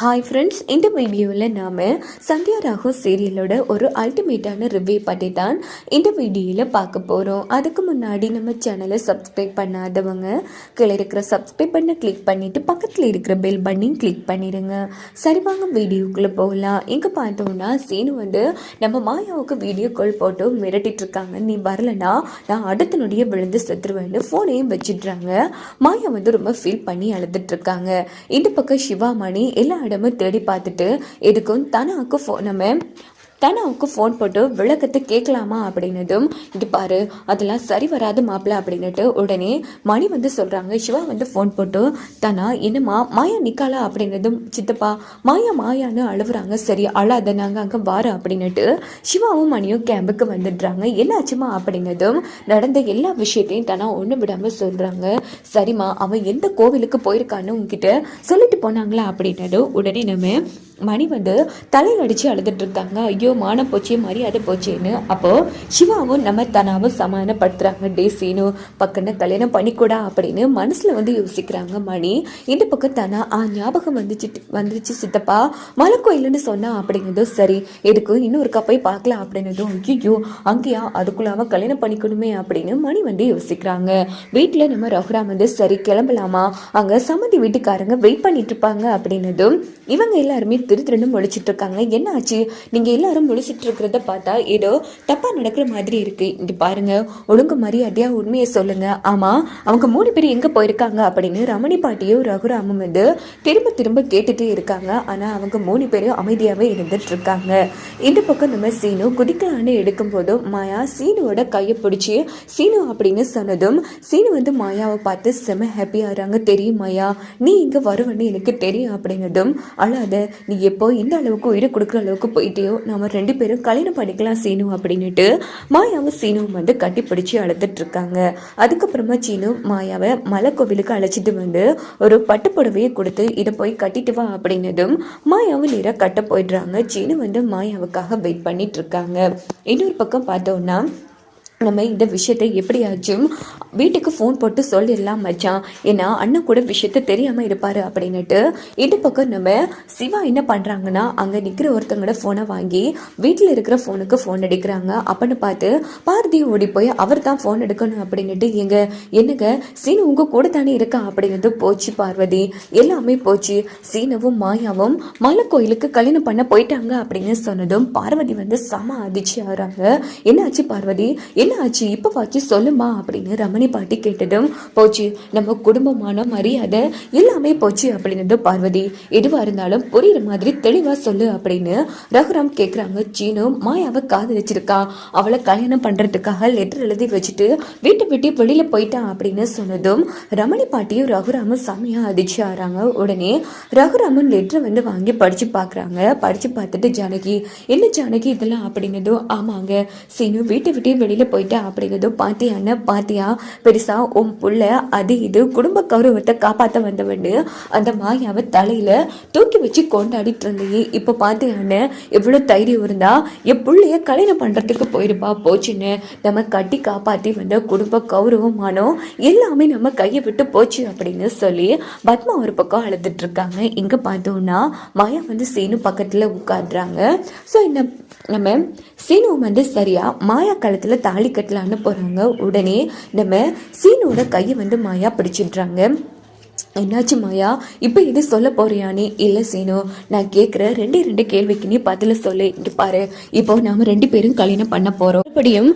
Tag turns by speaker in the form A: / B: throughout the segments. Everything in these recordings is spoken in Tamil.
A: ஹாய் ஃப்ரெண்ட்ஸ், இந்த வீடியோவில் நாம் சந்தியா ராகு சீரியலோட ஒரு அல்டிமேட்டான ரிவ்யூ பற்றி தான் இந்த வீடியோவில் பார்க்க போகிறோம். அதுக்கு முன்னாடி நம்ம சேனலை சப்ஸ்கிரைப் பண்ணாதவங்க கீழே இருக்கிற சப்ஸ்கிரைப் பண்ண கிளிக் பண்ணிவிட்டு பக்கத்தில் இருக்கிற பெல் பட்டனையும் கிளிக் பண்ணிடுங்க. சரி வாங்க வீடியோக்குள்ளே போகலாம். இங்கே பார்த்தோம்னா சீனு நம்ம மாயாவுக்கு வீடியோ கால் போட்டு மிரட்டிட்டு இருக்காங்க. நீ வரலன்னா நான் அடுத்த நொடியை விழுந்து செத்துருவேன்னு ஃபோனையும் வச்சிடுறாங்க. மாயா ரொம்ப ஃபீல் பண்ணி அழுதுட்டு இருக்காங்க. இந்த பக்கம் சிவாமணி எல்லா இடமும் தேடி பார்த்துட்டு எதுக்கும் தனாவுக்கு ஃபோன் போட்டு விளக்கத்தை கேட்கலாமா அப்படின்னதும், இது பாரு அதெல்லாம் சரி வராது மாப்பிள்ள அப்படின்னுட்டு உடனே மணி சொல்கிறாங்க. சிவா ஃபோன் போட்டு, தனா என்னம்மா மாயா நிற்காளா அப்படின்னதும், சித்தப்பா மாயான்னு அழுவுறாங்க. சரி அழாத, நாங்கள் அங்கே வாரோம் அப்படின்னுட்டு சிவாவும் மணியும் கேம்புக்கு வந்துடுறாங்க. என்னாச்சுமா அப்படின்னதும் நடந்த எல்லா விஷயத்தையும் தனா ஒன்று விடாமல் சொல்கிறாங்க. சரிம்மா அவன் எந்த கோவிலுக்கு போயிருக்கான்னு உங்ககிட்ட சொல்லிட்டு போனாங்களா அப்படின்னதும் உடனே நம்ம மணி தலையில் அடித்து அழுதுட்டு இருக்காங்க. ஐயோ மான போச்சே, மரியாதை போச்சேன்னு. அப்போது சிவாவும் நம்ம தனாவும் சமாதானப்படுத்துகிறாங்க. டே சீனு பக்கம்னா கல்யாணம் பண்ணிக்கூடா அப்படின்னு மனசில் யோசிக்கிறாங்க மணி. இந்த பக்கம் தனா ஞாபகம் வந்துச்சு சித்தப்பா மலை கோயிலுன்னு சொன்னா அப்படிங்கிறதும், சரி எதுக்கும் இன்னொரு போய் பார்க்கலாம் அப்படின்னதும், ஐயோ அங்கேயா அதுக்குள்ளாம கல்யாணம் பண்ணிக்கணுமே அப்படின்னு மணி யோசிக்கிறாங்க. வீட்டில் நம்ம ரகுராம் சரி கிளம்பலாமா, அங்கே சம்மந்தி வீட்டுக்காரங்க வெயிட் பண்ணிட்டு இருப்பாங்க அப்படின்னதும் இவங்க எல்லாருமே திருன்னு முழிச்சிட்டு இருக்காங்க. என்ன ஆச்சு, நீங்க எல்லாரும் முழிச்சிட்டு இருக்கிறத பார்த்தா ஏதோ தப்பா நடக்கிற மாதிரி இருக்கு. இங்க பாருங்க, ஒழுங்கு மரியாதையா உண்மையை சொல்லுங்க. ஆமா அவங்க 3 பேர் எங்க போயிருக்காங்க அப்படின்னு ரமணி பாட்டியும் ரகுராமும் திரும்ப திரும்ப கேட்டுட்டே இருக்காங்க. ஆனா அவங்க 3 பேரும் அமைதியாவே இருந்துட்டு இருக்காங்க. இந்த பக்கம் நம்ம சீனு குதிக்கலான்னு எடுக்கும் போதும் மாயா சீனுவோட கையை பிடிச்சி சீனு அப்படின்னு சொன்னதும் சீனு மாயாவை பார்த்து செம ஹாப்பி ஆகிறாங்க. தெரியும் மாயா நீ இங்க வருவன்னு எனக்கு தெரியும் அப்படின்னதும், அழாத, நீ எப்போ இந்த அளவுக்கு உயிரை கொடுக்குற அளவுக்கு போயிட்டேயோ, நம்ம 2 பேரும் கல்யாணம் பண்ணிக்கலாம் சீனு அப்படின்னுட்டு மாயாவும் சீனுவும் கட்டி பிடிச்சி அழுதுட்டு இருக்காங்க. அதுக்கப்புறமா சீனு மாயாவை மலை கோவிலுக்கு அழைச்சிட்டு ஒரு பட்டு புடவையை கொடுத்து இதை போய் கட்டிட்டு வா அப்படின்னதும் மாயாவும் நேராக கட்ட போயிடுறாங்க. சீனு மாயாவுக்காக வெயிட் பண்ணிட்டு இருக்காங்க. இன்னொரு பக்கம் பார்த்தோம்னா நம்ம இந்த விஷயத்தை எப்படியாச்சும் வீட்டுக்கு ஃபோன் போட்டு சொல்லிடலாம் மச்சான், ஏன்னா அண்ணன் கூட விஷயத்த தெரியாமல் இருப்பார் அப்படின்னுட்டு இந்த பக்கம் நம்ம சிவா என்ன பண்ணுறாங்கன்னா அங்கே நிற்கிற ஒருத்தங்களோட ஃபோனை வாங்கி வீட்டில் இருக்கிற ஃபோனுக்கு ஃபோன் அடிக்கிறாங்க. அப்படின்னு பார்த்து பாரதி ஓடி போய் அவர் தான் ஃபோன் எடுக்கணும் அப்படின்னுட்டு, என்னங்க சீனு உங்கள் கூட தானே இருக்கா அப்படிங்கிறது போச்சு பார்வதி, எல்லாமே போச்சு. சீனவும் மாயாவும் மலை கோயிலுக்கு கல்யாணம் பண்ண போயிட்டாங்க அப்படின்னு சொன்னதும் பார்வதி செம அதிர்ச்சி ஆகிறாங்க. என்னாச்சு பார்வதி, ஆச்சு இப்ப வாச்சு சொல்லுமா அப்படின்னு ரமணி பாட்டி கேட்டதும், போச்சு நம்ம குடும்பமான மரியாதை எல்லாமே போச்சு அப்படின்னு பார்வதி, எதுவா இருந்தாலும் புரியுற மாதிரி தெளிவா சொல்லு அப்படின்னு ரகுராம் கேக்குறாங்க. சீனு மாயாவை காதலிச்சிருக்கா, அவளை கல்யாணம் பண்றதுக்காக லெட்டர் எழுதி வச்சுட்டு வீட்டை விட்டு வெளியில போயிட்டான் அப்படின்னு சொன்னதும் ரமணி பாட்டியும் ரகுராமும் செமையா அதிர்ச்சி ஆறாங்க. உடனே ரகுராமன் லெட்டர் வாங்கி படிச்சு பாக்குறாங்க. படிச்சு பார்த்துட்டு, ஜானகி என்ன ஜானகி இதெல்லாம் அப்படின்னதும், ஆமாங்க சீனு வீட்டை விட்டு வெளியில போயிட்டா அப்படிங்கிறதும், பாத்தியான்னு பாத்தியா பெருசா உன் புள்ள அது இது குடும்ப கௌரவத்தை காப்பாற்ற வந்தவன்னு அந்த மாயாவை தலையில தூக்கி வச்சு கொண்டாடிட்டு இருந்தையே, இப்ப பாத்தியான்னு எவ்வளவு தைரியம் இருந்தா என் புள்ளைய கல்யாணம் பண்றதுக்கு போயிருப்பா. போச்சுன்னு நம்ம கட்டி காப்பாத்தி குடும்ப கௌரவமானோம் எல்லாமே நம்ம கையை விட்டு போச்சு அப்படின்னு சொல்லி பத்மா ஒரு பக்கம் அழுதுட்டு இருக்காங்க. இங்க பார்த்தோம்னா மாயா சீனு பக்கத்துல உட்காடுறாங்க. ஸோ இந்த நம்ம சீனு சரியா மாயா காலத்துல தாலி கட்டலான்னு போறாங்க. உடனே நம்ம சீனோட கையை மாயா பிடிச்சிடுறாங்க. என்னாச்சு மாயா, இப்போ இது சொல்ல போறியானே? இல்லை சீனு, நான் கேட்குற 2 கேள்விக்கு நீ பதில சொல்லு. இங்க பாரு, இப்போ நாம 2 பேரும் கல்யாணம் பண்ண போறோம். மறுபடியும்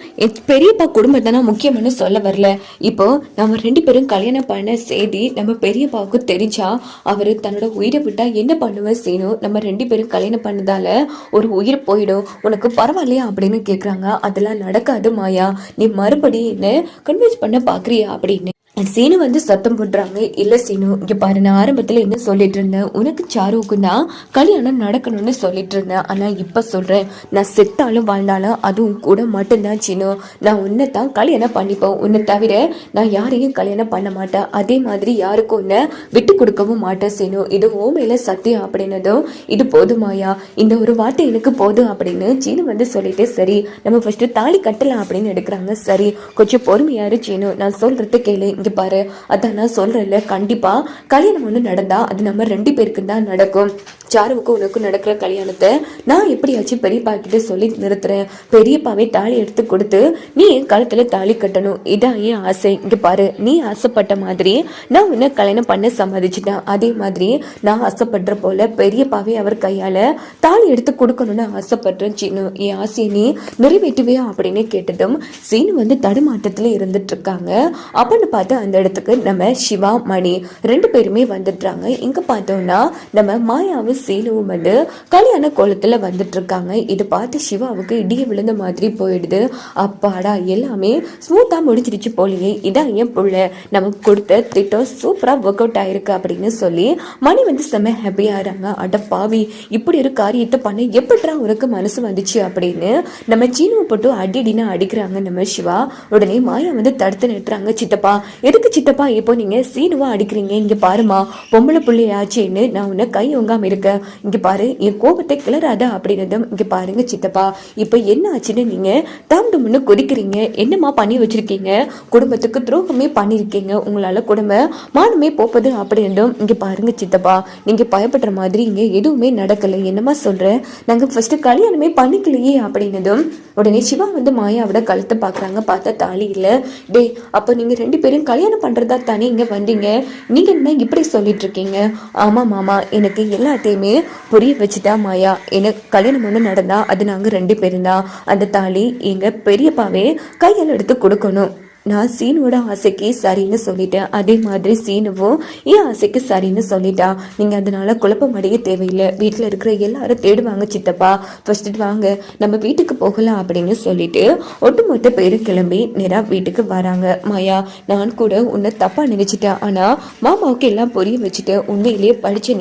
A: பெரியப்பா குடும்பத்தை நான் முக்கியம்னு சொல்ல வரல. இப்போ நம்ம 2 பேரும் கல்யாணம் பண்ண செய்தி நம்ம பெரியப்பாவுக்கு தெரிஞ்சா அவரு தன்னோட உயிரை விட்டா என்ன பண்ணுவ சீனு? நம்ம 2 பேரும் கல்யாணம் பண்ணதால ஒரு உயிர் போயிடும், உனக்கு பரவாயில்லையா அப்படின்னு கேட்குறாங்க. அதெல்லாம் நடக்காது மாயா, நீ மறுபடியும் என்ன கன்வின்ஸ் பண்ண பாக்குறியா அப்படின்னு சீனு சத்தம் போடுறாங்க. இல்ல சீனு இங்க பாரு, நான் ஆரம்பத்துல என்ன சொல்லிட்டு இருந்தேன், உனக்கு சாருவுக்கும் தான் கல்யாணம் நடக்கணும்னு சொல்லிட்டு இருந்தேன். ஆனா இப்ப சொல்றேன், நான் செத்தாலும் வாழ்ந்தாலும் அதுவும் கூட மட்டும்தான் சீனு. நான் உன்னை தான் கல்யாணம் பண்ணிப்போம், உன்னை தவிர நான் யாரையும் கல்யாணம் பண்ண மாட்டேன். அதே மாதிரி யாருக்கும் உன்னை விட்டு கொடுக்கவும் மாட்டேன் சீனு. இது ஓ மேல சத்தியம் அப்படின்னதும், இது போதுமாயா, இந்த ஒரு வார்த்தை எனக்கு போதும் அப்படின்னு சீனு சொல்லிட்டு, சரி நம்ம ஃபர்ஸ்ட் தாலி கட்டலாம் அப்படின்னு எடுக்கிறாங்க. சரி கொஞ்சம் பொறுமையாரு சீனு, நான் சொல்றது கேளு. இங்க பாரு, அதான் நான் சொல்றேன்ல, கண்டிப்பா கல்யாணம் ஒண்ணு நடந்தா அது நம்ம 2 பேருக்கு தான் நடக்கும். சாருவுக்கும் உனக்கும் நடக்கிற கல்யாணத்தை நான் எப்படியாச்சும் பெரியப்பா கிட்ட சொல்லி நிறுத்துறேன். பெரியப்பாவே தாலி எடுத்து கொடுத்து நீ என் கழுத்துல தாலி கட்டணும், இதான் என் ஆசை. இங்க பாரு, நீ ஆசைப்பட்ட மாதிரி நான் உன்னை கல்யாணம் பண்ண சம்மதிச்சுட்டேன். அதே மாதிரி நான் ஆசைப்படுற போல பெரியப்பாவே அவர் கையால தாலி எடுத்து கொடுக்கணும்னு ஆசைப்படுறேன். சீனு, என் ஆசையை நீ நிறைவேற்றுவே அப்படின்னு கேட்டதும் சீனு வந்து தடுமாட்டத்துல இருந்துட்டு இருக்காங்க. அப்படின்னு பார்த்து அந்த இடத்துக்கு நம்ம சிவா மணி 2 பேருமே வந்துடுறாங்க. இங்க பார்த்தோம்னா நம்ம மாயாவும் சீனுவும் வந்து கல்யாண கோலத்துல வந்துட்டு இருக்காங்க. இதை பார்த்து சிவாவுக்கு இடிய விழுந்த மாதிரி போயிடுது. அப்பாடா, எல்லாமே ஸ்மூத்தா முடிஞ்சிருச்சு போலியே, இதான் என் புள்ள, நமக்கு கொடுத்த திட்டம் சூப்பரா ஒர்க் அவுட் ஆயிருக்கு அப்படின்னு சொல்லி மணி வந்து செம்ம ஹாப்பியா இருக்காங்க. அட பாவி, இப்படி ஒரு காரியத்தை பண்ண எப்படிடா உனக்கு மனசு வந்துச்சு அப்படின்னு நம்ம சீனுவை போட்டு அடிடின்னு அடிக்கிறாங்க நம்ம சிவா. உடனே மாயா வந்து தடுத்து நிறுத்துறாங்க. சித்தப்பா, எதுக்கு சித்தப்பா இப்போ நீங்க சீனுவா அடிக்கிறீங்க? இங்க பாருமா, பொம்பளை பிள்ளையாச்சேன்னு நான் உன்னை கை ஒங்காம இருக்கேன். இங்க பாரு, என் கோபத்தை கிளறாத அப்படின்னதும் இங்க பாருங்க சித்தப்பா, இப்ப என்ன ஆச்சுன்னு நீங்க தாம்டும்னு கொதிக்கிறீங்க. என்னமா பண்ணி வச்சிருக்கீங்க? குடும்பத்துக்கு துரோகமே பண்ணிருக்கீங்க. உங்களால குடும்ப மானமே போப்பது அப்படின்னும் இங்க பாருங்க சித்தப்பா, நீங்க பயப்படுற மாதிரி இங்க எதுவுமே நடக்கல. என்னமா சொல்ற? நாங்க ஃபர்ஸ்ட் கல்யாணமே பண்ணிக்கலையே அப்படின்னதும் உடனே சிவா வந்து மாயாவோட கழுத்தை பாக்குறாங்க. பார்த்தா தாலி இல்ல. டே, அப்ப நீங்க 2 பேரும் கல்யாணம் பண்றதா தானே இங்க வந்தீங்க, நீங்க என்ன இப்படி சொல்லிட்டு இருக்கீங்க? ஆமா மாமா, எனக்கு எல்லாத்தையுமே புரிய வச்சுட்டா மாயா. எனக்கு கல்யாணம் ஒண்ணு நடந்தா அது நாங்க 2 பேரும் தான். அந்த தாலி எங்க பெரியப்பாவே கையால் எடுத்து கொடுக்கணும். நான் சீனுவோட ஆசைக்கு சரின்னு சொல்லிட்டேன். அதே மாதிரி சீனுவும் என் ஆசைக்கு சரின்னு சொல்லிட்டா. நீங்க அதனால குழப்பம் அடைய தேவையில்லை. வீட்டுல இருக்கிற எல்லாரும் தேடுவாங்க சித்தப்பா, ஃபர்ஸ்ட் வாங்க நம்ம வீட்டுக்கு போகலாம் அப்படின்னு சொல்லிட்டு ஒட்டுமொத்த பேரு கிளம்பி நேரா வீட்டுக்கு வராங்க. மாயா, நான் கூட உன்னை தப்பா நினைச்சிட்டேன், ஆனா மாமாவுக்கு எல்லாம் புரிய வச்சுட்டு உண்மையிலேயே படிச்சு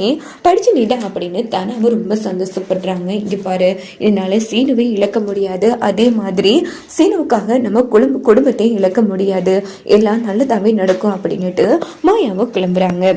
A: நீடா அப்படின்னு தானாவும் ரொம்ப சந்தோஷப்படுறாங்க. இங்க பாரு, என்னால சீனுவை இழக்க முடியாது, அதே மாதிரி சீனுவுக்காக நம்ம குடும்பத்தை இழக்க முடியாது, எல்லாம் நல்லதாவே நடக்கும் அப்படின்னுட்டு மாயாவும் கிளம்புறாங்க.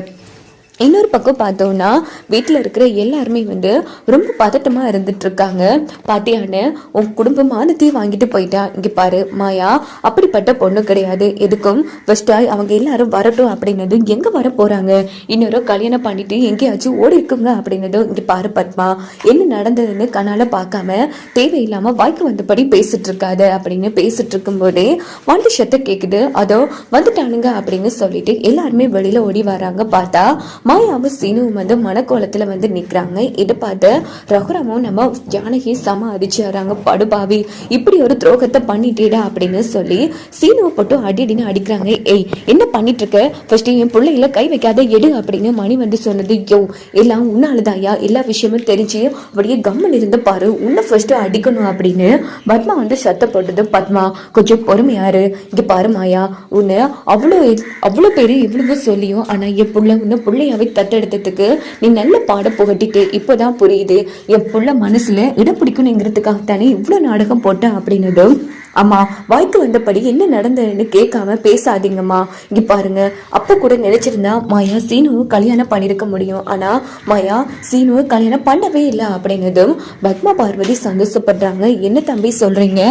A: இன்னொரு பக்கம் பார்த்தோம்னா வீட்டில் இருக்கிற எல்லாருமே வந்து ரொம்ப பதட்டமா இருந்துட்டு இருக்காங்க. பாத்தியான உன் குடும்பம் மானத்தையும் வாங்கிட்டு போயிட்டா. இங்க பாரு மாயா, அப்படிப்பட்ட பொண்ணு கிடையாது. எதுக்கும் ஃபர்ஸ்டா அவங்க எல்லாரும் வரட்டும் அப்படின்னதும் எங்க வர போறாங்க, இன்னொரு கல்யாணம் பண்ணிட்டு எங்கேயாச்சும் ஓடி இருக்குங்க அப்படின்னதும் இங்க பாரு பத்மா, என்ன நடந்ததுன்னு கண்ணால பார்க்காம தேவையில்லாம வாய்க்கு வந்தபடி பேசிட்டு இருக்காத அப்படின்னு பேசிட்டு இருக்கும் போதே வண்டி சத்தம் கேக்குது. அதோ வந்துட்டானுங்க அப்படின்னு சொல்லிட்டு எல்லாருமே வெளியில ஓடி வராங்க. பார்த்தா மாயாவும் சீனுவும் வந்து மனக்கோலத்துல வந்து நிக்கிறாங்க. இதை பார்த்து ரகுராமும் நம்ம ஜானகி சம அடிச்சுறாங்க. படுபாவி, இப்படி ஒரு துரோகத்தை பண்ணிட்டேடா அப்படின்னு சொல்லி சீனுவை போட்டு அடின்னு அடிக்கிறாங்க. ஏய், என்ன பண்ணிட்டு இருக்க? ஃபர்ஸ்ட் என் பிள்ளையில கை வைக்காத எடு அப்படின்னு மணி வந்து சொன்னது. யோ, எல்லாம் உன்னாலதாயா, எல்லா விஷயமும் தெரிஞ்சு அப்படியே கம்மன் இருந்து பாரு, உன்னை ஃபர்ஸ்ட் அடிக்கணும் அப்படின்னு பத்மா வந்து சத்தப்பட்டது. பத்மா, கொஞ்சம் பொறுமையாரு. இங்க பாரு மாயா, உன்னை அவ்வளோ பேரு இவ்வளவு சொல்லியும் ஆனா என் புள்ள உன்னை பிள்ளையாவே தத்தெடுத்ததுக்கு நீ நல்ல பாட புகட்டிட்டு இப்போதான் புரியுது. என் புள்ள மனசுல இடம் பிடிக்கணுங்கிறதுக்காகத்தானே இவ்வளவு நாடகம் போட்டேன் அப்படின்னதும், அம்மா வாய்க்கு வந்தபடி என்ன நடந்ததுன்னு கேட்காம பேசாதீங்கம்மா. இங்க பாருங்க, அப்ப கூட நினைச்சிருந்தா மாயா சீனுவை கல்யாணம் பண்ணிருக்க முடியும், ஆனா மாயா சீனுவை கல்யாணம் பண்ணவே இல்லை அப்படின்னதும் பத்மா பார்வதி சந்தோஷப்படுறாங்க. என்ன தம்பி சொல்றீங்க?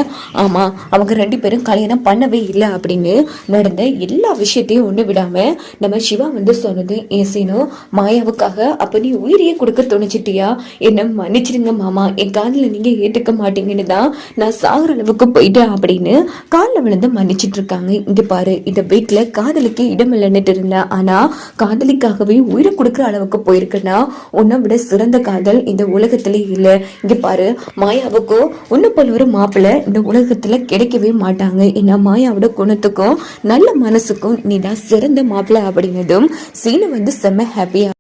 A: ஆமா, அவங்க 2 பேரும் கல்யாணம் பண்ணவே இல்லை அப்படின்னு நடந்த எல்லா விஷயத்தையும் ஒண்ணு விடாம நம்ம சிவா வந்து சொன்னது. ஏன் சீனு, மாயாவுக்காக அப்ப நீ உயிரையே கொடுக்க துணிச்சிட்டியா? என்ன மன்னிச்சிருங்க மாமா, என் காதுல நீங்க ஏத்துக்க மாட்டீங்கன்னு தான் நான் சாகுற அளவுக்கு போயிட்டேன் அப்படின்னு காலில் விழுந்து மன்னிச்சிட்டு இருக்காங்க. இங்க பாரு, இந்த வீட்டுல காதலிக்கு இடம் இல்லைன்னுட்டு இருந்தேன், ஆனா காதலிக்காகவே உயிரை கொடுக்குற அளவுக்கு போயிருக்குன்னா உன்னை விட சிறந்த காதல் இந்த உலகத்திலே இல்லை. இங்க பாரு, மாயாவுக்கும் உன்னை போல ஒரு மாப்பிள்ளை இந்த உலகத்துல கிடைக்கவே மாட்டாங்க. ஏன்னா மாயாவோட குணத்துக்கும் நல்ல மனசுக்கும் நீ தான் சிறந்த மாப்பிள்ளை அப்படின்னதும் சீனு வந்து செம்ம ஹாப்பியா